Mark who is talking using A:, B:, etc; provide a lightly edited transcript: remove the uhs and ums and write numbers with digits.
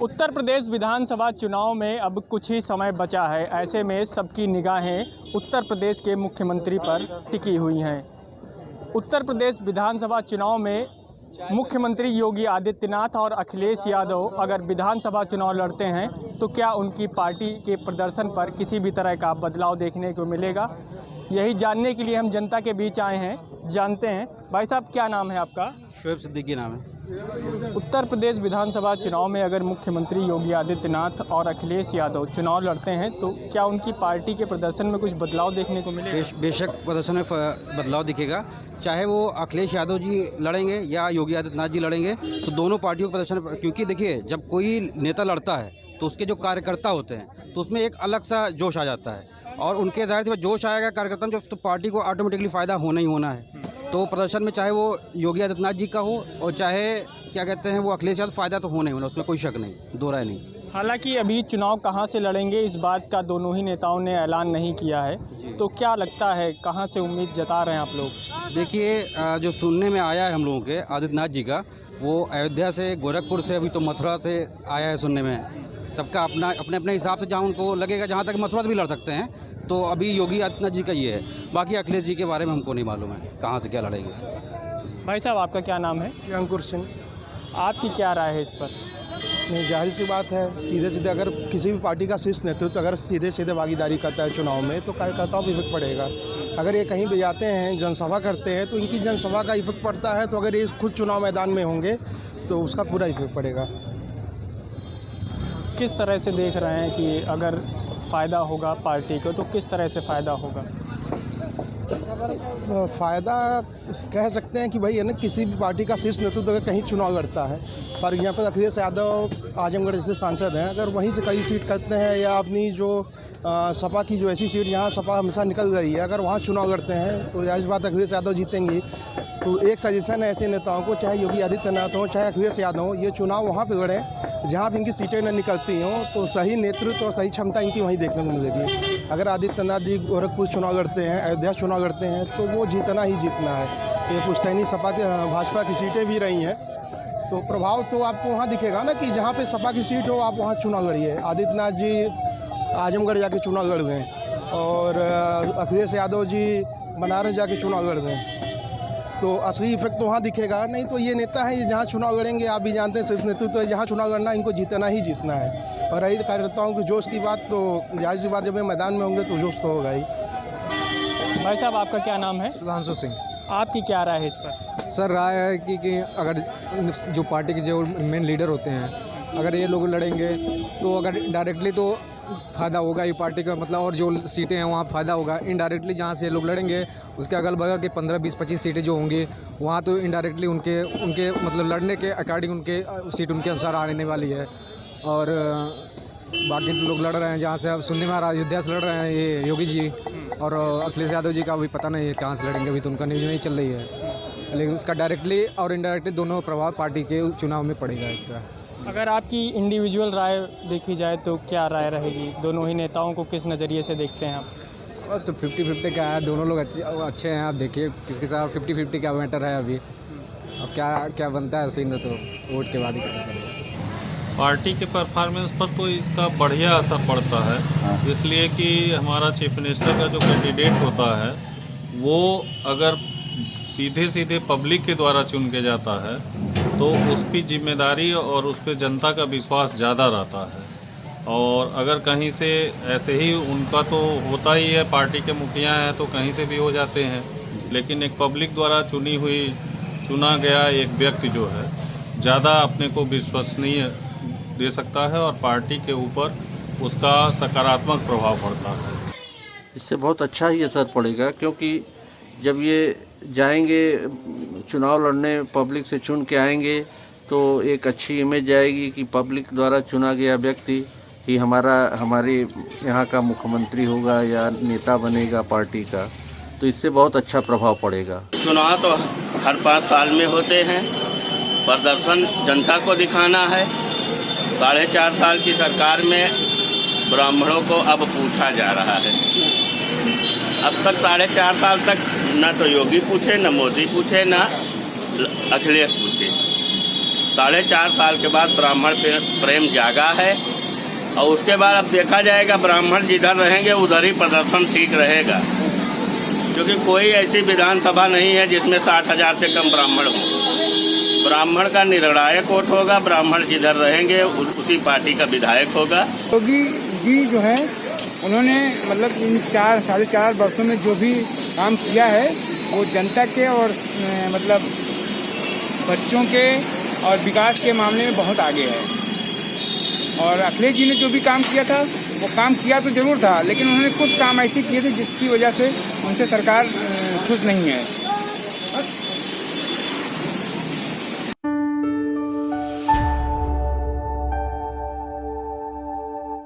A: उत्तर प्रदेश विधानसभा चुनाव में अब कुछ ही समय बचा है। ऐसे में सबकी निगाहें उत्तर प्रदेश के मुख्यमंत्री पर टिकी हुई हैं। उत्तर प्रदेश विधानसभा चुनाव में मुख्यमंत्री योगी आदित्यनाथ और अखिलेश यादव अगर विधानसभा चुनाव लड़ते हैं तो क्या उनकी पार्टी के प्रदर्शन पर किसी भी तरह का बदलाव देखने को मिलेगा? यही जानने के लिए हम जनता के बीच आए हैं। जानते हैं। भाई साहब, क्या नाम है आपका?
B: शोएब सिद्दीकी नाम है।
A: उत्तर प्रदेश विधानसभा चुनाव में अगर मुख्यमंत्री योगी आदित्यनाथ और अखिलेश यादव चुनाव लड़ते हैं तो क्या उनकी पार्टी के प्रदर्शन में कुछ बदलाव देखने को मिलेगा?
B: बेशक प्रदर्शन में बदलाव दिखेगा। चाहे वो अखिलेश यादव जी लड़ेंगे या योगी आदित्यनाथ जी लड़ेंगे, तो दोनों पार्टियों का प्रदर्शन, क्योंकि देखिए जब कोई नेता लड़ता है तो उसके जो कार्यकर्ता होते हैं तो उसमें एक अलग सा जोश आ जाता है, और उनके ज़ाहिर से जोश आएगा कार्यकर्ता में, तो पार्टी को ऑटोमेटिकली फ़ायदा होना ही होना है। तो प्रदर्शन में चाहे वो योगी आदित्यनाथ जी का हो और चाहे क्या कहते हैं वो अखिलेश यादव, फ़ायदा तो होना ही होना, उसमें कोई शक नहीं, दो राय नहीं।
A: हालांकि अभी चुनाव कहां से लड़ेंगे इस बात का दोनों ही नेताओं ने ऐलान नहीं किया है, तो क्या लगता है कहां से उम्मीद जता रहे हैं आप लोग?
B: देखिए, जो सुनने में आया है हम लोगों के आदित्यनाथ जी का, वो अयोध्या से, गोरखपुर से, अभी तो मथुरा से आया है सुनने में। सबका अपना अपने अपने हिसाब से जहाँ उनको लगेगा, जहाँ तक मथुरा से भी लड़ सकते हैं, तो अभी योगी आदित्यनाथ जी का ये है। बाकी अखिलेश जी के बारे में हमको नहीं मालूम है कहाँ से क्या लड़ेंगे।
A: भाई साहब, आपका क्या नाम है?
C: अंकुर सिंह।
A: आपकी क्या राय है इस पर?
C: नहीं, जाहिर सी बात है, सीधे सीधे अगर किसी भी पार्टी का शीर्ष नेतृत्व अगर सीधे सीधे भागीदारी करता है चुनाव में, तो कार्यकर्ताओं पर इफेक्ट पड़ेगा। अगर ये कहीं भी जाते हैं, जनसभा करते हैं, तो इनकी जनसभा का इफेक्ट पड़ता है। तो अगर ये खुद चुनाव मैदान में होंगे तो उसका पूरा इफेक्ट पड़ेगा।
A: किस तरह से देख रहे हैं कि अगर फ़ायदा होगा पार्टी को, तो किस तरह से फ़ायदा होगा?
C: फ़ायदा कह सकते हैं कि भाई है ना, किसी भी पार्टी का शीर्ष नेतृत्व अगर कहीं चुनाव लड़ता है, पर यहाँ पर अखिलेश यादव आजमगढ़ जैसे सांसद हैं, अगर वहीं से कई सीट करते हैं या अपनी जो सपा की जो ऐसी सीट जहाँ सपा हमेशा निकल गई है, अगर वहाँ चुनाव लड़ते हैं तो जाहिर बात अखिलेश यादव जीतेंगे। तो एक सजेशन है ऐसे नेताओं को, चाहे योगी आदित्यनाथ हो चाहे अखिलेश यादव हो, ये चुनाव वहाँ पर लड़ें जहाँ भी इनकी सीटें न निकलती हों, तो सही नेतृत्व और सही क्षमता इनकी वहीं देखने को मिलेगी। अगर आदित्यनाथ जी गोरखपुर चुनाव लड़ते हैं, अयोध्या चुनाव लड़ते हैं, तो वो जीतना ही जीतना है। ये पुश्तैनी सपा के भाजपा की सीटें भी रही हैं, तो प्रभाव तो आपको वहाँ दिखेगा ना कि जहाँ पे सपा की सीट हो आप वहाँ चुनाव लड़िए। आदित्यनाथ जी आजमगढ़ जाके चुनाव लड़ गए और अखिलेश यादव जी बनारस जाके चुनाव लड़ गए, तो असली इफेक्ट तो वहाँ दिखेगा। नहीं तो ये नेता है, ये जहाँ चुनाव लड़ेंगे, आप भी जानते हैं शीर्ष नेतृत्व है, जहाँ चुनाव लड़ना इनको जीतना ही जीतना है। और रही कार्यकर्ताओं की जोश की बात, तो जाहिर सी बात जब ये मैदान में होंगे तो जोश तो होगा ही।
A: भाई साहब, आपका क्या नाम है?
D: सुधांशु सिंह।
A: आपकी क्या राय है इस पर?
D: सर, राय है कि अगर जो पार्टी के जो मेन लीडर होते हैं, अगर ये लोग लड़ेंगे तो अगर डायरेक्टली तो फ़ायदा होगा ये पार्टी का, मतलब, और जो सीटें हैं वहाँ फ़ायदा होगा। इनडायरेक्टली जहाँ से ये लोग लड़ेंगे उसके अगल बगल के 15, 20, 25 सीटें जो होंगी वहाँ तो इनडायरेक्टली उनके मतलब लड़ने के अकॉर्डिंग उनके सीट उनके अनुसार आने वाली है। और बाकी तो लोग लड़ रहे हैं, जहाँ से अब सुनने में आ रहा है अयोध्या से लड़ रहे हैं ये योगी जी, और अखिलेश यादव जी का अभी पता नहीं है कहाँ से लड़ेंगे, अभी तो उनका न्यूज़ नहीं चल रही है। लेकिन उसका डायरेक्टली और इनडायरेक्टली दोनों प्रभाव पार्टी के चुनाव में पड़ेगा इसका।
A: अगर आपकी इंडिविजुअल राय देखी जाए तो क्या राय रहेगी? दोनों ही नेताओं को किस नज़रिए से देखते हैं आप?
D: और तो 50-50 का है, दोनों लोग अच्छे हैं। आप देखिए किसके साथ 50-50 का मैटर है अभी। अब क्या बनता है सीन, तो वोट के बाद ही पता चलेगा।
E: पार्टी के परफॉर्मेंस पर तो इसका बढ़िया असर पड़ता है, इसलिए कि हमारा चीफ मिनिस्टर का जो कैंडिडेट होता है वो अगर सीधे सीधे पब्लिक के द्वारा चुन के जाता है तो उसकी जिम्मेदारी और उस पर जनता का विश्वास ज़्यादा रहता है। और अगर कहीं से ऐसे ही, उनका तो होता ही है, पार्टी के मुखिया हैं तो कहीं से भी हो जाते हैं, लेकिन एक पब्लिक द्वारा चुना गया एक व्यक्ति जो है ज़्यादा अपने को विश्वसनीय दे सकता है और पार्टी के ऊपर उसका सकारात्मक प्रभाव पड़ता है।
F: इससे बहुत अच्छा ही असर पड़ेगा, क्योंकि जब ये जाएंगे चुनाव लड़ने, पब्लिक से चुन के आएंगे, तो एक अच्छी इमेज आएगी कि पब्लिक द्वारा चुना गया व्यक्ति ही हमारे यहाँ का मुख्यमंत्री होगा या नेता बनेगा पार्टी का, तो इससे बहुत अच्छा प्रभाव पड़ेगा।
G: चुनाव तो हर 5 साल में होते हैं, प्रदर्शन जनता को दिखाना है। 4.5 साल की सरकार में ब्राह्मणों को अब पूछा जा रहा है। अब तक 4.5 साल तक न तो योगी पूछे, न मोदी पूछे, न अखिलेश पूछे। 4.5 साल के बाद ब्राह्मण प्रेम जागा है और उसके बाद अब देखा जाएगा ब्राह्मण जिधर रहेंगे उधर ही प्रदर्शन ठीक रहेगा, क्योंकि कोई ऐसी विधानसभा नहीं है जिसमें 60,000 से कम ब्राह्मण हों। ब्राह्मण का निर्णायक वोट होगा, ब्राह्मण जिधर रहेंगे उसी पार्टी का विधायक होगा।
H: योगी जी जो है उन्होंने मतलब इन 4-4.5 वर्षों में जो भी काम किया है वो जनता के और मतलब बच्चों के और विकास के मामले में बहुत आगे है। और अखिलेश जी ने जो भी काम किया था वो काम किया तो ज़रूर था, लेकिन उन्होंने कुछ काम ऐसे किए थे जिसकी वजह से उनसे सरकार खुश नहीं है।